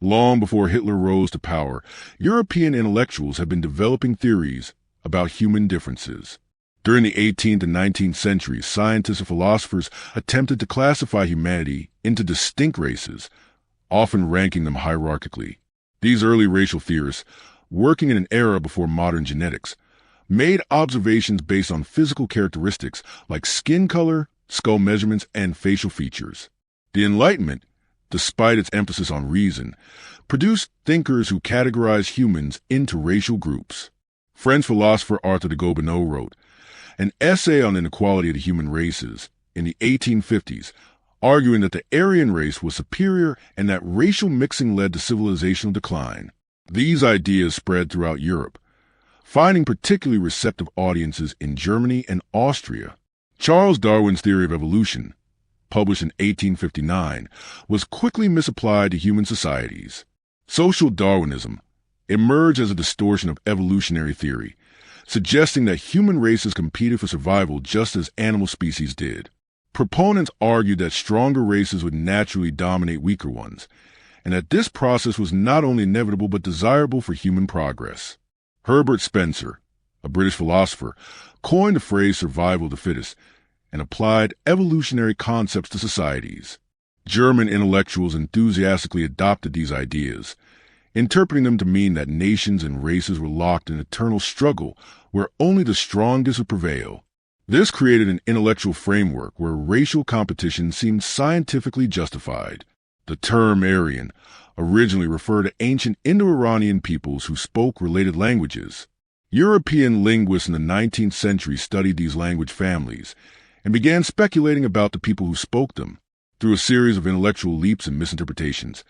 Long before Hitler rose to power, European intellectuals had been developing theories about human differences. During the 18th and 19th centuries, scientists and philosophers attempted to classify humanity into distinct races, often ranking them hierarchically. These early racial theorists, working in an era before modern genetics, made observations based on physical characteristics like skin color, skull measurements, and facial features. The Enlightenment, despite its emphasis on reason, produced thinkers who categorized humans into racial groups. French philosopher Arthur de Gobineau wrote an essay on inequality of the human races in the 1850s, arguing that the Aryan race was superior and that racial mixing led to civilizational decline. These ideas spread throughout Europe, finding particularly receptive audiences in Germany and Austria. Charles Darwin's theory of evolution, published in 1859, was quickly misapplied to human societies. Social Darwinism emerged as a distortion of evolutionary theory, suggesting that human races competed for survival just as animal species did. Proponents argued that stronger races would naturally dominate weaker ones, and that this process was not only inevitable but desirable for human progress. Herbert Spencer, a British philosopher, coined the phrase survival of the fittest and applied evolutionary concepts to societies. German intellectuals enthusiastically adopted these ideas, interpreting them to mean that nations and races were locked in eternal struggle where only the strongest would prevail. This created an intellectual framework where racial competition seemed scientifically justified. The term Aryan originally referred to ancient Indo-Iranian peoples who spoke related languages. European linguists in the 19th century studied these language families and began speculating about the people who spoke them. Through a series of intellectual leaps and misinterpretations,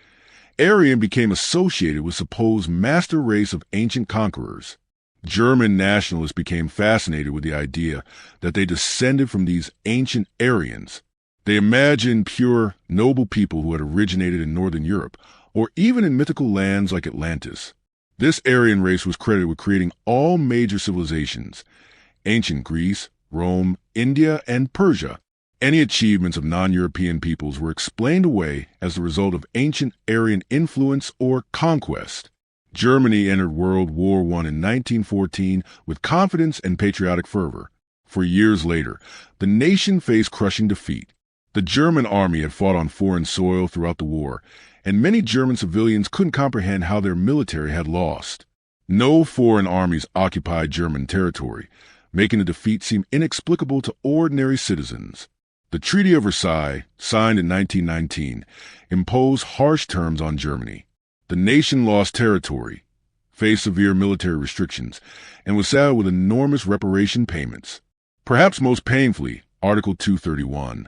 Aryan became associated with supposed master race of ancient conquerors. German nationalists became fascinated with the idea that they descended from these ancient Aryans. They imagined pure, noble people who had originated in Northern Europe, or even in mythical lands like Atlantis. This Aryan race was credited with creating all major civilizations: ancient Greece, Rome, India, and Persia. Any achievements of non-European peoples were explained away as the result of ancient Aryan influence or conquest. Germany entered World War I in 1914 with confidence and patriotic fervor. For years later, the nation faced crushing defeat. The German army had fought on foreign soil throughout the war, and many German civilians couldn't comprehend how their military had lost. No foreign armies occupied German territory, making the defeat seem inexplicable to ordinary citizens. The Treaty of Versailles, signed in 1919, imposed harsh terms on Germany. The nation lost territory, faced severe military restrictions, and was saddled with enormous reparation payments. Perhaps most painfully, Article 231,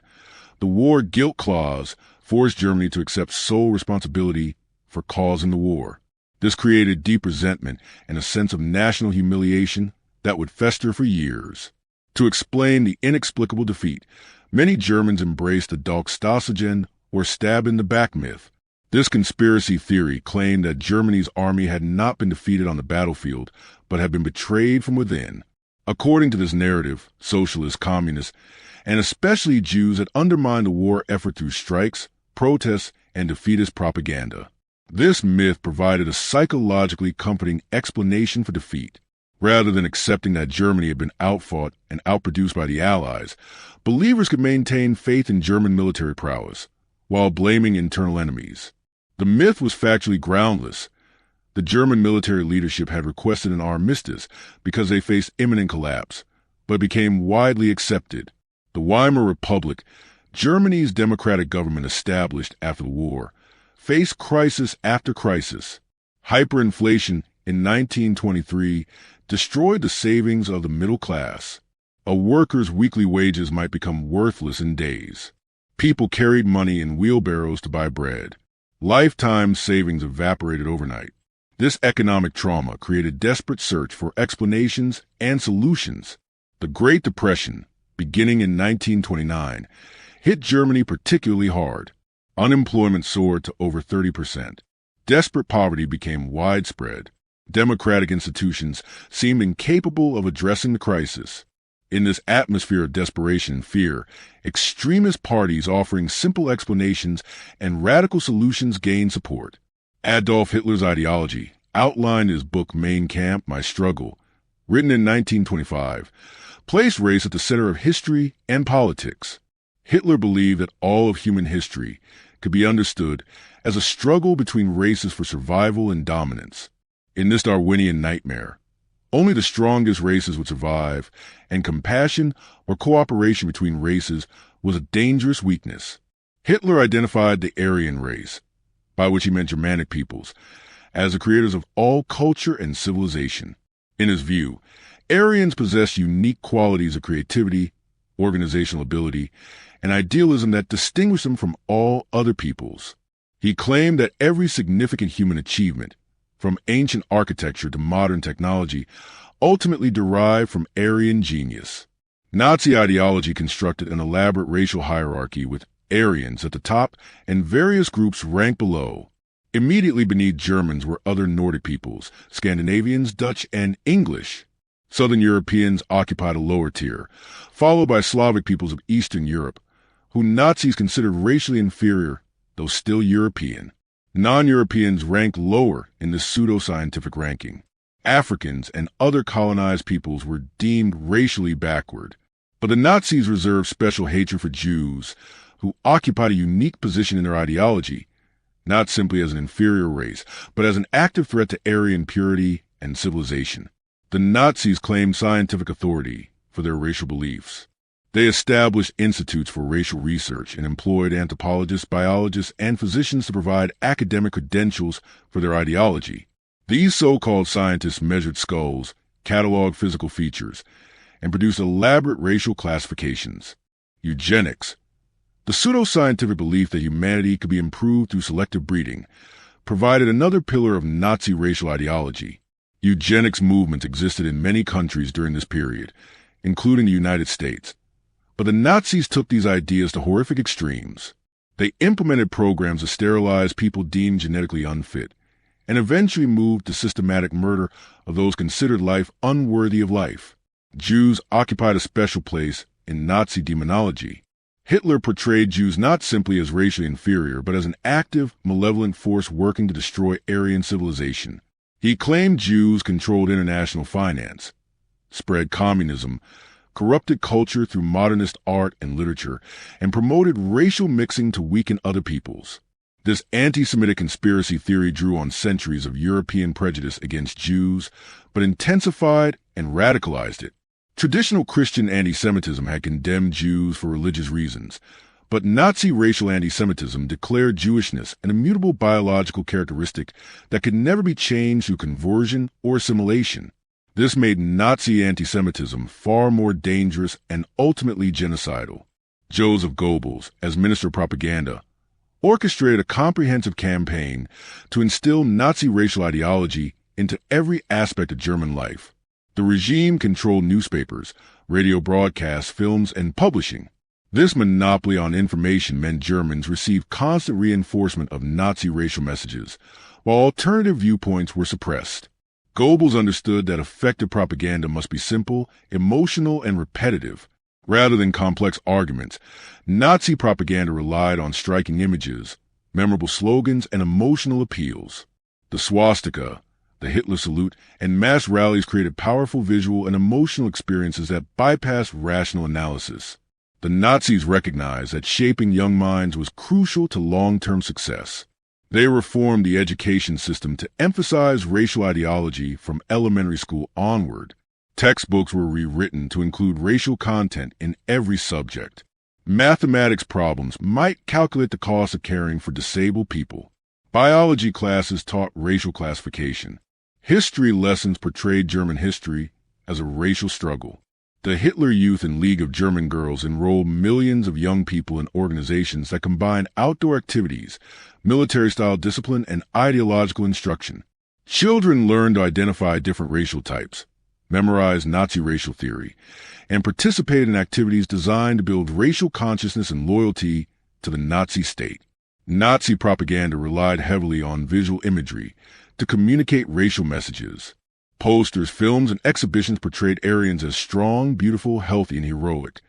the War Guilt Clause, forced Germany to accept sole responsibility for causing the war. This created deep resentment and a sense of national humiliation that would fester for years. To explain the inexplicable defeat, many Germans embraced the Doxtasagen, or stab in the back myth. This conspiracy theory claimed that Germany's army had not been defeated on the battlefield, but had been betrayed from within. According to this narrative, socialists, communists, and especially Jews had undermined the war effort through strikes, protests, and defeatist propaganda. This myth provided a psychologically comforting explanation for defeat. Rather than accepting that Germany had been outfought and outproduced by the Allies, believers could maintain faith in German military prowess, while blaming internal enemies. The myth was factually groundless. The German military leadership had requested an armistice because they faced imminent collapse, but became widely accepted. The Weimar Republic, Germany's democratic government established after the war, faced crisis after crisis. Hyperinflation in 1923 destroyed the savings of the middle class. A worker's weekly wages might become worthless in days. People carried money in wheelbarrows to buy bread. Lifetime savings evaporated overnight. This economic trauma created desperate search for explanations and solutions. The Great Depression, beginning in 1929, hit Germany particularly hard. Unemployment soared to over 30%. Desperate poverty became widespread. Democratic institutions seemed incapable of addressing the crisis. In this atmosphere of desperation and fear, extremist parties offering simple explanations and radical solutions gained support. Adolf Hitler's ideology, outlined in his book Mein Kampf, My Struggle, written in 1925, placed race at the center of history and politics. Hitler believed that all of human history could be understood as a struggle between races for survival and dominance. In this Darwinian nightmare, only the strongest races would survive, and compassion or cooperation between races was a dangerous weakness. Hitler identified the Aryan race, by which he meant Germanic peoples, as the creators of all culture and civilization. In his view, Aryans possessed unique qualities of creativity, organizational ability, and idealism that distinguished them from all other peoples. He claimed that every significant human achievement, from ancient architecture to modern technology, ultimately derived from Aryan genius. Nazi ideology constructed an elaborate racial hierarchy with Aryans at the top and various groups ranked below. Immediately beneath Germans were other Nordic peoples, Scandinavians, Dutch, and English. Southern Europeans occupied a lower tier, followed by Slavic peoples of Eastern Europe, who Nazis considered racially inferior, though still European. Non-Europeans ranked lower in the pseudoscientific ranking. Africans and other colonized peoples were deemed racially backward. But the Nazis reserved special hatred for Jews, who occupied a unique position in their ideology, not simply as an inferior race, but as an active threat to Aryan purity and civilization. The Nazis claimed scientific authority for their racial beliefs. They established institutes for racial research and employed anthropologists, biologists, and physicians to provide academic credentials for their ideology. These so-called scientists measured skulls, cataloged physical features, and produced elaborate racial classifications. Eugenics, the pseudoscientific belief that humanity could be improved through selective breeding, provided another pillar of Nazi racial ideology. Eugenics movements existed in many countries during this period, including the United States. But the Nazis took these ideas to horrific extremes. They implemented programs to sterilize people deemed genetically unfit, and eventually moved to systematic murder of those considered life unworthy of life. Jews occupied a special place in Nazi demonology. Hitler portrayed Jews not simply as racially inferior, but as an active, malevolent force working to destroy Aryan civilization. He claimed Jews controlled international finance, spread communism, corrupted culture through modernist art and literature, and promoted racial mixing to weaken other peoples. This anti-Semitic conspiracy theory drew on centuries of European prejudice against Jews, but intensified and radicalized it. Traditional Christian antisemitism had condemned Jews for religious reasons, but Nazi racial antisemitism declared Jewishness an immutable biological characteristic that could never be changed through conversion or assimilation. This made Nazi antisemitism far more dangerous and ultimately genocidal. Joseph Goebbels, as Minister of Propaganda, orchestrated a comprehensive campaign to instill Nazi racial ideology into every aspect of German life. The regime controlled newspapers, radio broadcasts, films, and publishing. This monopoly on information meant Germans received constant reinforcement of Nazi racial messages, while alternative viewpoints were suppressed. Goebbels understood that effective propaganda must be simple, emotional, and repetitive. Rather than complex arguments, Nazi propaganda relied on striking images, memorable slogans, and emotional appeals. The swastika, the Hitler salute, and mass rallies created powerful visual and emotional experiences that bypassed rational analysis. The Nazis recognized that shaping young minds was crucial to long-term success. They reformed the education system to emphasize racial ideology from elementary school onward. Textbooks were rewritten to include racial content in every subject. Mathematics problems might calculate the cost of caring for disabled people. Biology classes taught racial classification. History lessons portrayed German history as a racial struggle. The Hitler Youth and League of German Girls enrolled millions of young people in organizations that combined outdoor activities, military-style discipline, and ideological instruction. Children learned to identify different racial types, memorize Nazi racial theory, and participate in activities designed to build racial consciousness and loyalty to the Nazi state. Nazi propaganda relied heavily on visual imagery to communicate racial messages. Posters, films, and exhibitions portrayed Aryans as strong, beautiful, healthy, and heroic,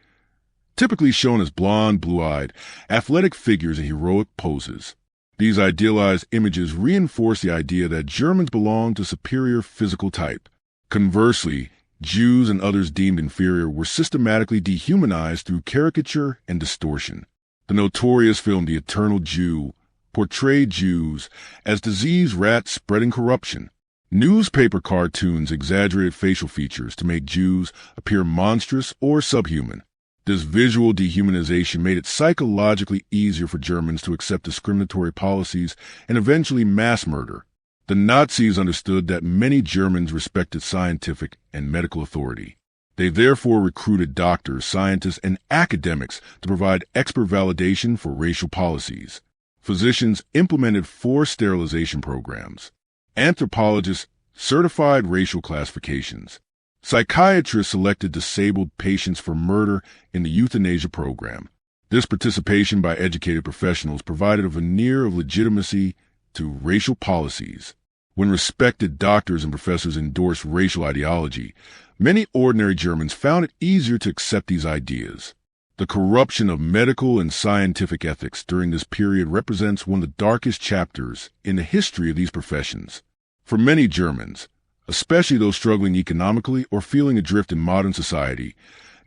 typically shown as blonde, blue-eyed, athletic figures in heroic poses. These idealized images reinforce the idea that Germans belong to superior physical type. Conversely, Jews and others deemed inferior were systematically dehumanized through caricature and distortion. The notorious film The Eternal Jew portrayed Jews as diseased rats spreading corruption. Newspaper cartoons exaggerated facial features to make Jews appear monstrous or subhuman. This visual dehumanization made it psychologically easier for Germans to accept discriminatory policies and eventually mass murder. The Nazis understood that many Germans respected scientific and medical authority. They therefore recruited doctors, scientists, and academics to provide expert validation for racial policies. Physicians implemented forced sterilization programs. Anthropologists certified racial classifications. Psychiatrists selected disabled patients for murder in the euthanasia program. This participation by educated professionals provided a veneer of legitimacy to racial policies. When respected doctors and professors endorsed racial ideology, many ordinary Germans found it easier to accept these ideas. The corruption of medical and scientific ethics during this period represents one of the darkest chapters in the history of these professions. For many Germans, especially those struggling economically or feeling adrift in modern society,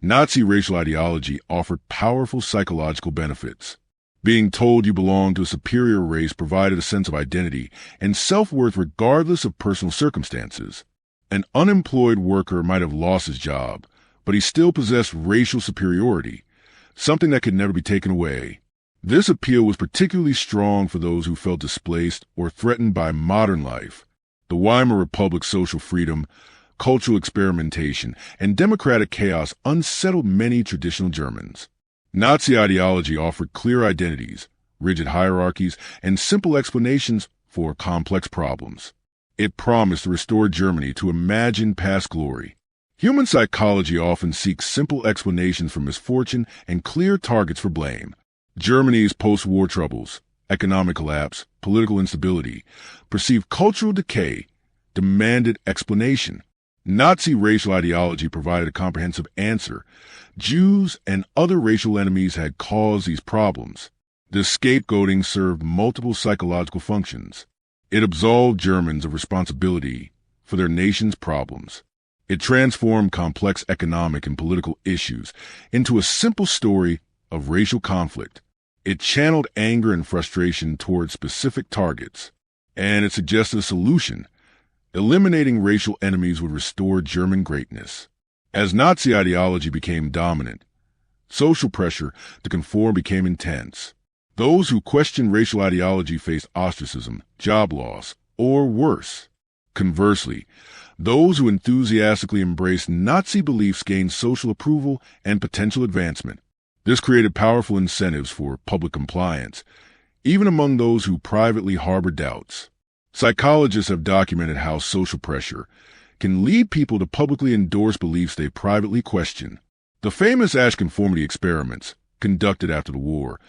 Nazi racial ideology offered powerful psychological benefits. Being told you belonged to a superior race provided a sense of identity and self-worth regardless of personal circumstances. An unemployed worker might have lost his job, but he still possessed racial superiority, something that could never be taken away. This appeal was particularly strong for those who felt displaced or threatened by modern life. The Weimar Republic's social freedom, cultural experimentation, and democratic chaos unsettled many traditional Germans. Nazi ideology offered clear identities, rigid hierarchies, and simple explanations for complex problems. It promised to restore Germany to imagined past glory. Human psychology often seeks simple explanations for misfortune and clear targets for blame. Germany's post-war troubles, economic collapse, political instability, perceived cultural decay, demanded explanation. Nazi racial ideology provided a comprehensive answer. Jews and other racial enemies had caused these problems. This scapegoating served multiple psychological functions. It absolved Germans of responsibility for their nation's problems. It transformed complex economic and political issues into a simple story of racial conflict. It channeled anger and frustration toward specific targets, and it suggested a solution. Eliminating racial enemies would restore German greatness. As Nazi ideology became dominant, social pressure to conform became intense. Those who questioned racial ideology faced ostracism, job loss, or worse. Conversely, those who enthusiastically embraced Nazi beliefs gained social approval and potential advancement. This created powerful incentives for public compliance, even among those who privately harbored doubts. Psychologists have documented how social pressure can lead people to publicly endorse beliefs they privately question. The famous Asch conformity experiments, conducted after the war,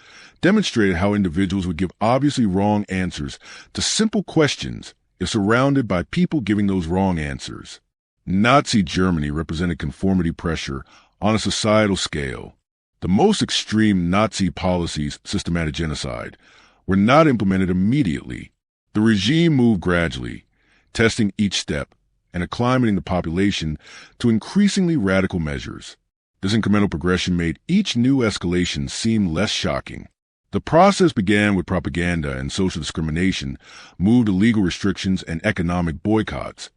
demonstrated how individuals would give obviously wrong answers to simple questions if surrounded by people giving those wrong answers. Nazi Germany represented conformity pressure on a societal scale. The most extreme Nazi policies, systematic genocide, were not implemented immediately. The regime moved gradually, testing each step and acclimating the population to increasingly radical measures. This incremental progression made each new escalation seem less shocking. The process began with propaganda and social discrimination, moved to legal restrictions and economic boycotts,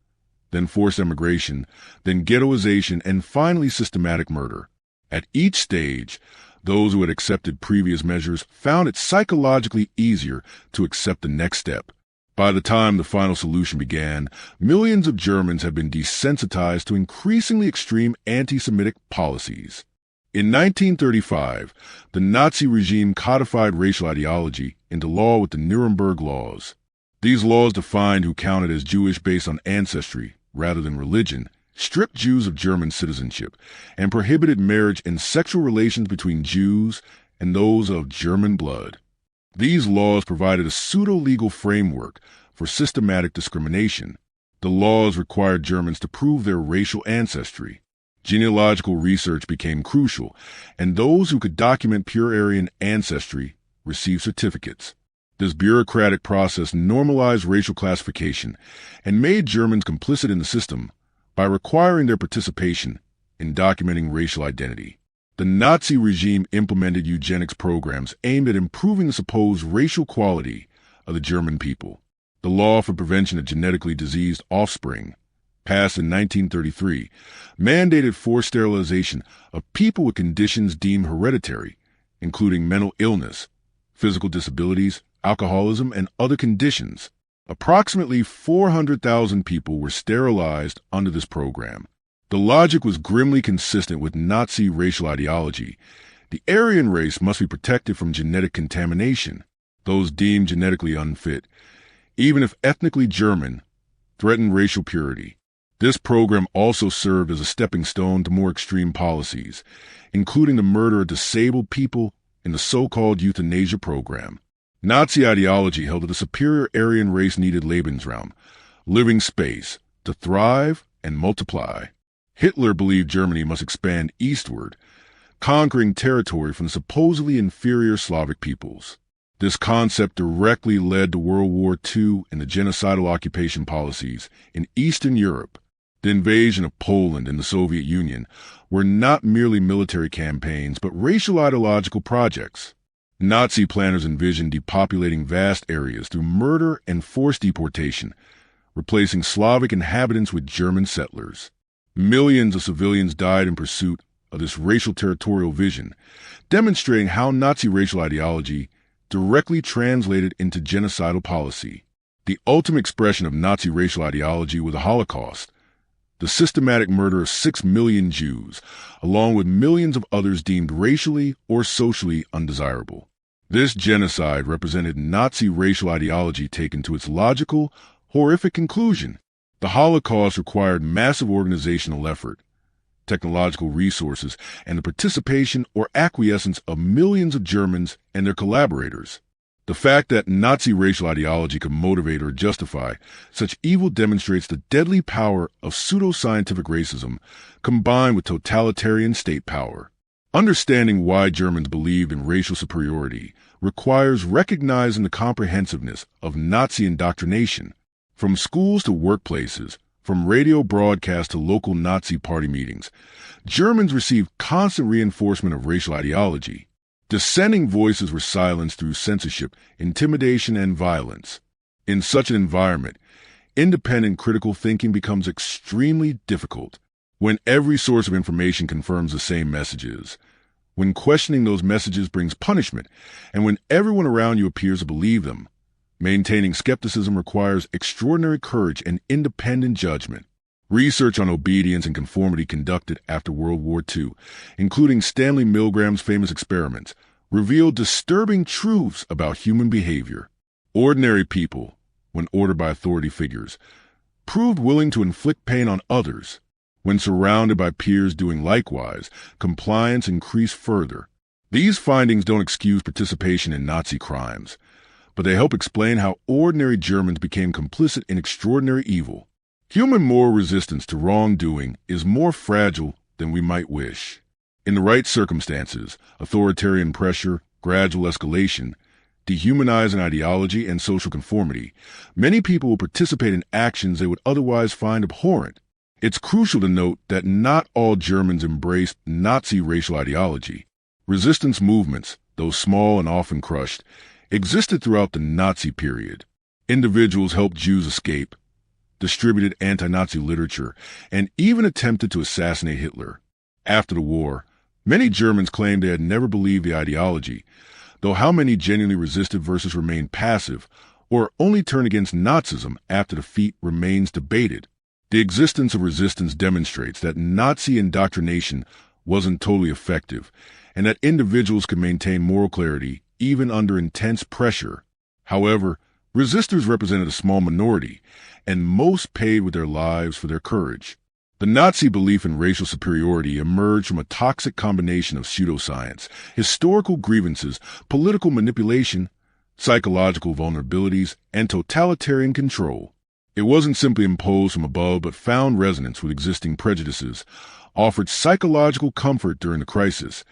then forced emigration, then ghettoization, and finally systematic murder. At each stage, those who had accepted previous measures found it psychologically easier to accept the next step. By the time the final solution began, millions of Germans had been desensitized to increasingly extreme anti-Semitic policies. In 1935, the Nazi regime codified racial ideology into law with the Nuremberg Laws. These laws defined who counted as Jewish based on ancestry rather than religion, stripped Jews of German citizenship, and prohibited marriage and sexual relations between Jews and those of German blood. These laws provided a pseudo-legal framework for systematic discrimination. The laws required Germans to prove their racial ancestry. Genealogical research became crucial, and those who could document pure Aryan ancestry received certificates. This bureaucratic process normalized racial classification and made Germans complicit in the system by requiring their participation in documenting racial identity. The Nazi regime implemented eugenics programs aimed at improving the supposed racial quality of the German people. The law for prevention of genetically diseased offspring, passed in 1933, mandated forced sterilization of people with conditions deemed hereditary, including mental illness, physical disabilities, alcoholism, and other conditions. Approximately 400,000 people were sterilized under this program. The logic was grimly consistent with Nazi racial ideology. The Aryan race must be protected from genetic contamination. Those deemed genetically unfit, even if ethnically German, threatened racial purity. This program also served as a stepping stone to more extreme policies, including the murder of disabled people in the so-called euthanasia program. Nazi ideology held that the superior Aryan race needed Lebensraum, living space, to thrive and multiply. Hitler believed Germany must expand eastward, conquering territory from the supposedly inferior Slavic peoples. This concept directly led to World War II and the genocidal occupation policies in Eastern Europe. The invasion of Poland and the Soviet Union were not merely military campaigns, but racial ideological projects. Nazi planners envisioned depopulating vast areas through murder and forced deportation, replacing Slavic inhabitants with German settlers. Millions of civilians died in pursuit of this racial territorial vision, demonstrating how Nazi racial ideology directly translated into genocidal policy. The ultimate expression of Nazi racial ideology was the Holocaust, the systematic murder of 6 million Jews, along with millions of others deemed racially or socially undesirable. This genocide represented Nazi racial ideology taken to its logical, horrific conclusion. The Holocaust required massive organizational effort, technological resources, and the participation or acquiescence of millions of Germans and their collaborators. The fact that Nazi racial ideology could motivate or justify such evil demonstrates the deadly power of pseudoscientific racism combined with totalitarian state power. Understanding why Germans believed in racial superiority requires recognizing the comprehensiveness of Nazi indoctrination. From schools to workplaces, from radio broadcasts to local Nazi party meetings, Germans received constant reinforcement of racial ideology. Dissenting voices were silenced through censorship, intimidation, and violence. In such an environment, independent critical thinking becomes extremely difficult. When every source of information confirms the same messages, when questioning those messages brings punishment, and when everyone around you appears to believe them, maintaining skepticism requires extraordinary courage and independent judgment. Research on obedience and conformity conducted after World War II, including Stanley Milgram's famous experiments, revealed disturbing truths about human behavior. Ordinary people, when ordered by authority figures, proved willing to inflict pain on others. When surrounded by peers doing likewise, compliance increased further. These findings don't excuse participation in Nazi crimes, but they help explain how ordinary Germans became complicit in extraordinary evil. Human moral resistance to wrongdoing is more fragile than we might wish. In the right circumstances, authoritarian pressure, gradual escalation, dehumanizing ideology, and social conformity, many people will participate in actions they would otherwise find abhorrent. It's crucial to note that not all Germans embraced Nazi racial ideology. Resistance movements, though small and often crushed, existed throughout the Nazi period. Individuals helped Jews escape, distributed anti-Nazi literature, and even attempted to assassinate Hitler. After the war, many Germans claimed they had never believed the ideology, though how many genuinely resisted versus remained passive, or only turned against Nazism after defeat remains debated. The existence of resistance demonstrates that Nazi indoctrination wasn't totally effective, and that individuals could maintain moral clarity even under intense pressure. However, resistors represented a small minority, and most paid with their lives for their courage. The Nazi belief in racial superiority emerged from a toxic combination of pseudoscience, historical grievances, political manipulation, psychological vulnerabilities, and totalitarian control. It wasn't simply imposed from above, but found resonance with existing prejudices, offered psychological comfort during the crisis,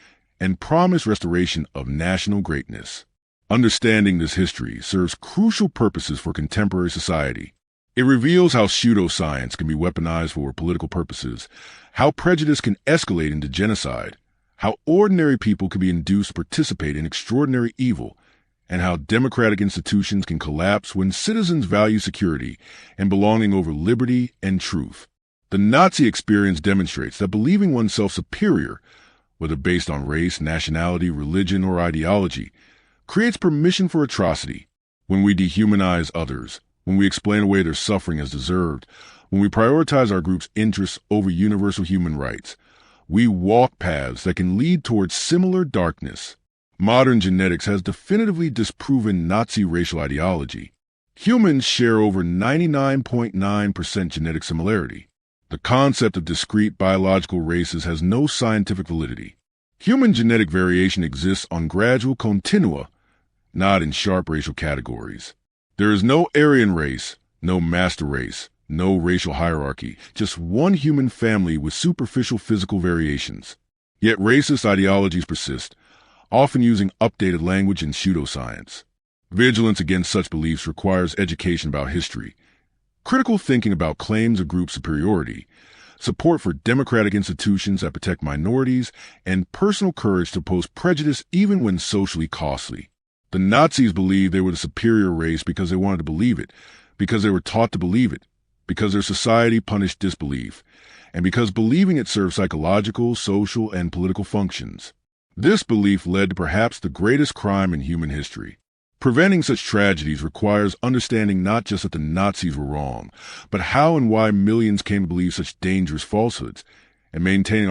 and promised restoration of national greatness. Understanding this history serves crucial purposes for contemporary society. It reveals how pseudoscience can be weaponized for political purposes, how prejudice can escalate into genocide, how ordinary people can be induced to participate in extraordinary evil, and how democratic institutions can collapse when citizens value security and belonging over liberty and truth. The Nazi experience demonstrates that believing oneself superior, whether based on race, nationality, religion, or ideology, creates permission for atrocity. When we dehumanize others, when we explain away their suffering as deserved, when we prioritize our group's interests over universal human rights, we walk paths that can lead towards similar darkness. Modern genetics has definitively disproven Nazi racial ideology. Humans share over 99.9% genetic similarity. The concept of discrete biological races has no scientific validity. Human genetic variation exists on gradual continua, not in sharp racial categories. There is no Aryan race, no master race, no racial hierarchy, just one human family with superficial physical variations. Yet racist ideologies persist, often using updated language and pseudoscience. Vigilance against such beliefs requires education about history, critical thinking about claims of group superiority, support for democratic institutions that protect minorities, and personal courage to oppose prejudice even when socially costly. The Nazis believed they were the superior race because they wanted to believe it, because they were taught to believe it, because their society punished disbelief, and because believing it served psychological, social, and political functions. This belief led to perhaps the greatest crime in human history. Preventing such tragedies requires understanding not just that the Nazis were wrong, but how and why millions came to believe such dangerous falsehoods, and maintaining our